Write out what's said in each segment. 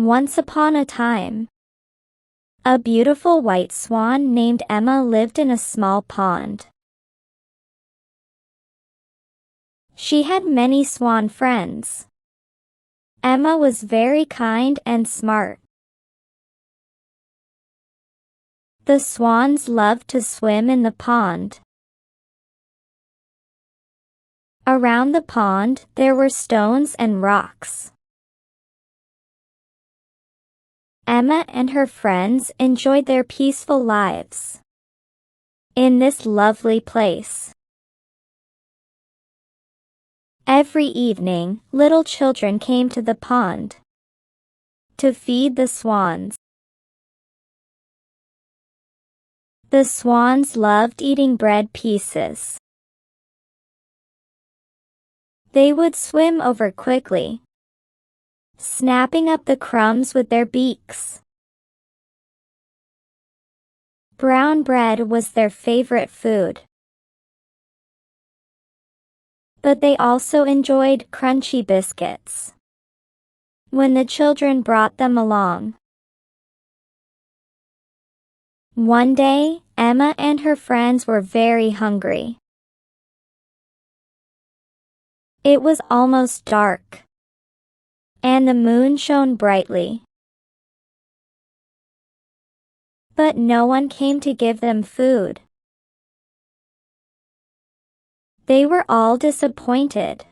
Once upon a time, a beautiful white swan named Emma lived in a small pond. She had many swan friends. Emma was very kind and smart. The swans loved to swim in the pond. Around the pond, there were stones and rocks. Emma and her friends enjoyed their peaceful lives in this lovely place. Every evening, little children came to the pond to feed the swans. The swans loved eating bread pieces. They would swim over quickly, snapping up the crumbs with their beaks. Brown bread was their favorite food. But they also enjoyed crunchy biscuits when the children brought them along. One day, Emma and her friends were very hungry. It was almost dark, and the moon shone brightly. But no one came to give them food. They were all disappointed.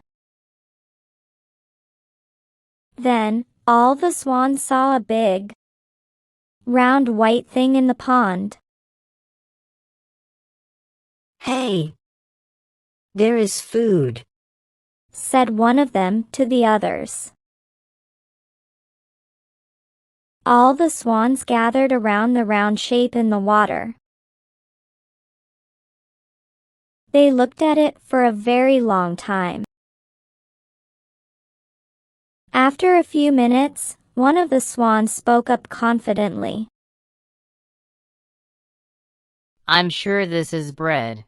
Then, all the swans saw a big, round white thing in the pond. "Hey! There is food," said one of them to the others. All the swans gathered around the round shape in the water. They looked at it for a very long time. After a few minutes, one of the swans spoke up confidently. "I'm sure this is bread,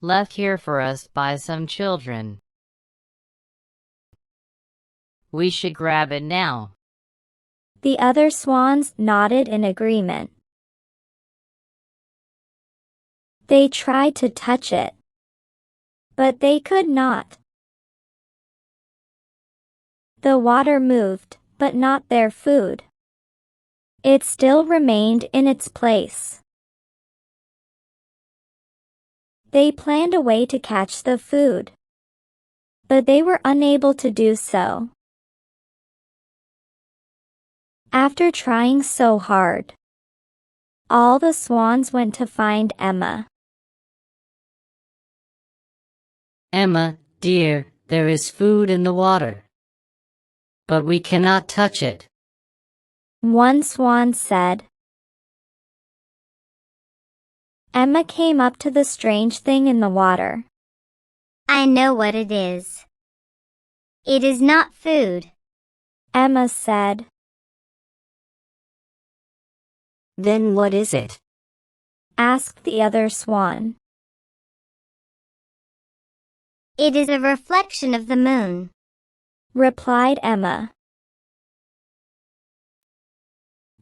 left here for us by some children. We should grab it now." The other swans nodded in agreement. They tried to touch it, but they could not. The water moved, but not their food. It still remained in its place. They planned a way to catch the food, but they were unable to do so. After trying so hard, all the swans went to find Emma. "Emma, dear, there is food in the water, but we cannot touch it," one swan said. Emma came up to the strange thing in the water. "I know what it is. It is not food," Emma said. "Then what is it?" asked the other swan. "It is a reflection of the moon," replied Emma.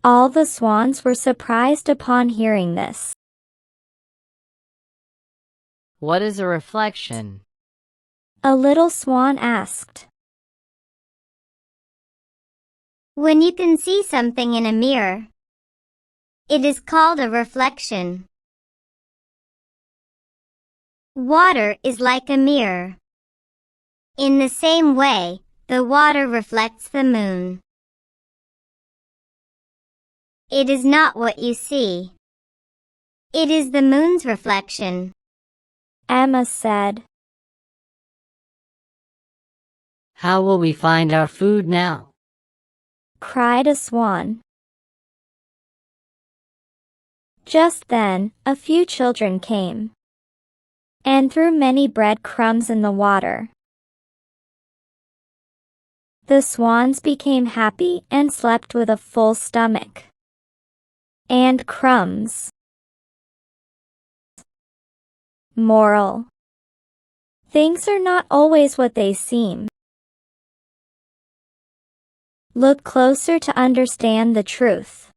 All the swans were surprised upon hearing this. "What is a reflection?" A little swan asked. "When you can see something in a mirror, it is called a reflection. Water is like a mirror. In the same way, the water reflects the moon. It is not what you see. It is the moon's reflection," Emma said. "How will we find our food now?" cried a swan. Just then, a few children came and threw many bread crumbs in the water. The swans became happy and slept with a full stomach and crumbs. Moral: things are not always what they seem. Look closer to understand the truth.